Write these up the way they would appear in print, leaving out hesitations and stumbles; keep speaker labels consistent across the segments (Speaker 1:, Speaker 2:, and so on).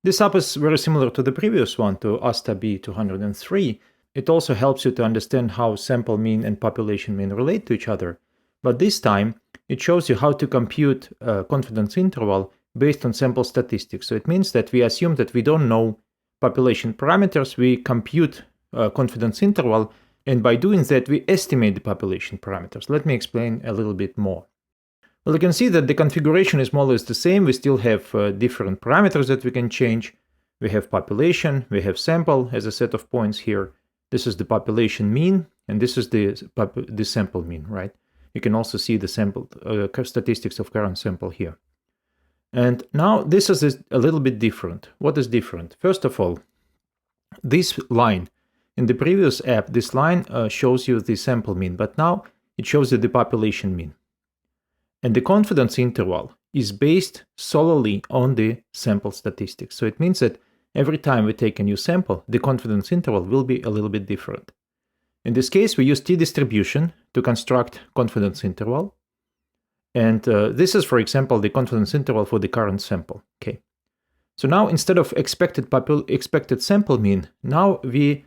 Speaker 1: This app is very similar to the previous one, to asta-b203. It also helps you to understand how sample mean and population mean relate to each other. But this time, it shows you how to compute a confidence interval based on sample statistics. So it means that we assume that we don't know population parameters, we compute a confidence interval, and by doing that, we estimate the population parameters. Let me explain a little bit more. Well, you can see that the configuration is more or less the same. We still have different parameters that we can change. We have population, we have sample as a set of points here. This is the population mean, and this is the sample mean, right? You can also see the sample statistics of current sample here. And now this is a little bit different. What is different? First of all, this line, in the previous app, this line shows you the sample mean, but now it shows you the population mean. And the confidence interval is based solely on the sample statistics. So it means that every time we take a new sample, the confidence interval will be a little bit different. In this case, we use t-distribution to construct confidence interval. And this is, for example, the confidence interval for the current sample. Okay. So now instead of expected sample mean, now we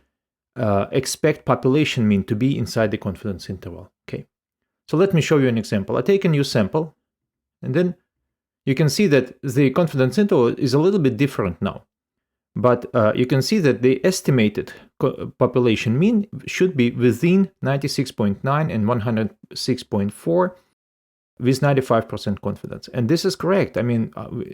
Speaker 1: expect population mean to be inside the confidence interval. Okay. So let me show you an example. I take a new sample, and then you can see that the confidence interval is a little bit different now. But you can see that the estimated population mean should be within 96.9 and 106.4 with 95% confidence. And this is correct. I mean,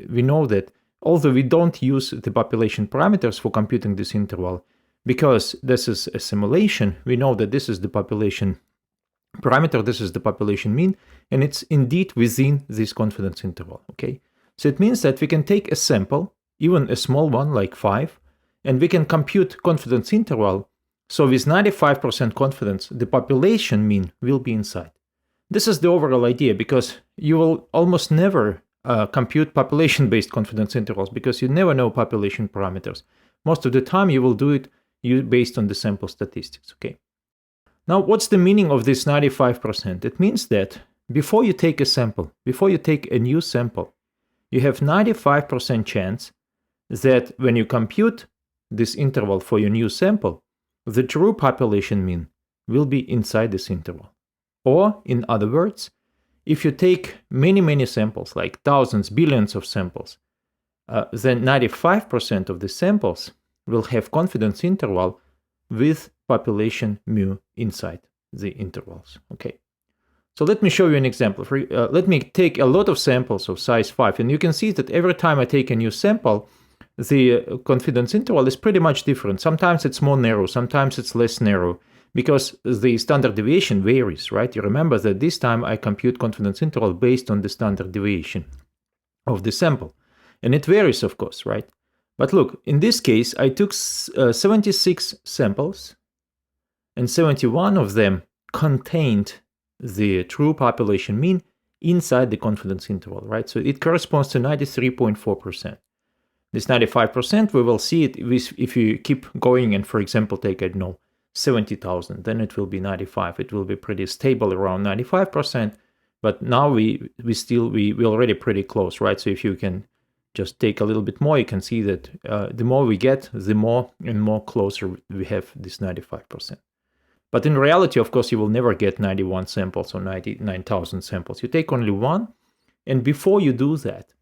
Speaker 1: we know that although we don't use the population parameters for computing this interval, because this is a simulation, we know that this is the population parameter, this is the population mean, and it's indeed within this confidence interval, okay? So it means that we can take a sample, even a small one like 5, and we can compute confidence interval, so with 95% confidence, the population mean will be inside. This is the overall idea, because you will almost never compute population-based confidence intervals, because you never know population parameters. Most of the time you will do it based on the sample statistics, okay? Now, what's the meaning of this 95%? It means that before you take a sample, before you take a new sample, you have 95% chance that when you compute this interval for your new sample, the true population mean will be inside this interval. Or, in other words, if you take many samples, like thousands, billions of samples, then 95% of the samples will have confidence interval with population mu inside the intervals. Okay, so let me show you an example. Let me take a lot of samples of size 5, and you can see that every time I take a new sample, the confidence interval is pretty much different. Sometimes it's more narrow, sometimes it's less narrow, because the standard deviation varies, right? You remember that this time I compute confidence interval based on the standard deviation of the sample, and it varies, of course, right? But look, in this case, I took 76 samples, and 71 of them contained the true population mean inside the confidence interval, right? So it corresponds to 93.4%. This 95%, we will see it if you keep going and, for example, take, I don't know, 70,000, then it will be 95. It will be pretty stable around 95%, but now we're already pretty close, right? So if you can just take a little bit more, you can see that the more we get, the more and more closer we have this 95%. But in reality, of course, you will never get 91 samples or 99,000 samples. You take only one, and before you do that,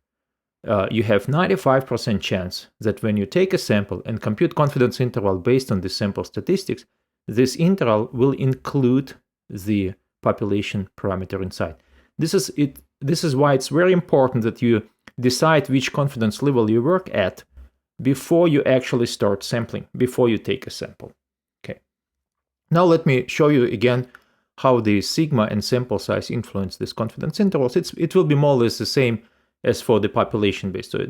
Speaker 1: you have 95% chance that when you take a sample and compute confidence interval based on the sample statistics, this interval will include the population parameter inside. This is why it's very important that you decide which confidence level you work at before you actually start sampling, before you take a sample. Okay. Now let me show you again how the sigma and sample size influence this confidence intervals. It will be more or less the same as for the population based. So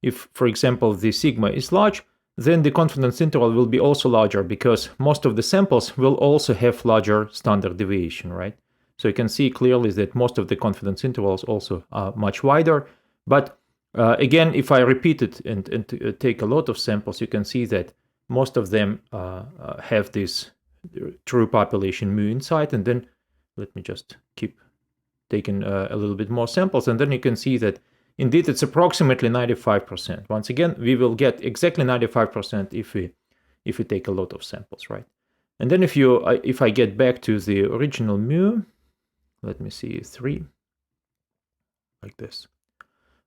Speaker 1: if, for example, the sigma is large, then the confidence interval will be also larger, because most of the samples will also have larger standard deviation, right? So you can see clearly that most of the confidence intervals also are much wider. But again, if I repeat it and take a lot of samples, you can see that most of them have this true population mu inside. And then let me just keep taking a little bit more samples, and then you can see that indeed it's approximately 95%. Once again, we will get exactly 95% if we take a lot of samples, right? And then if I get back to the original mu, let me see, 3, like this.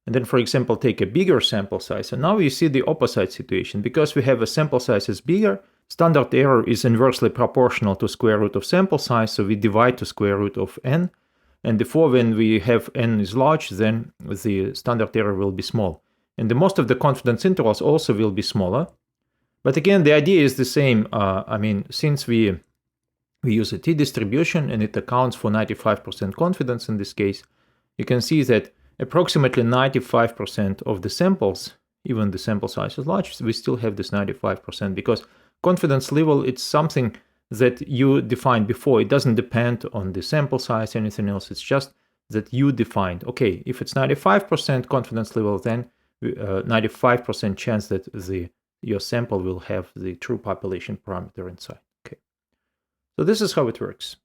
Speaker 1: And then, for example, take a bigger sample size. And now you see the opposite situation. Because we have a sample size is bigger, standard error is inversely proportional to square root of sample size. So we divide to square root of n. And therefore, when we have n is large, then the standard error will be small. And the most of the confidence intervals also will be smaller. But again, the idea is the same. I mean, since we use a t-distribution and it accounts for 95% confidence in this case, you can see that approximately 95% of the samples, even the sample size is large, we still have this 95% because confidence level, it's something that you defined before. It doesn't depend on the sample size, anything else. It's just that you defined, okay, if it's 95% confidence level, then 95% chance that your sample will have the true population parameter inside. Okay, so this is how it works.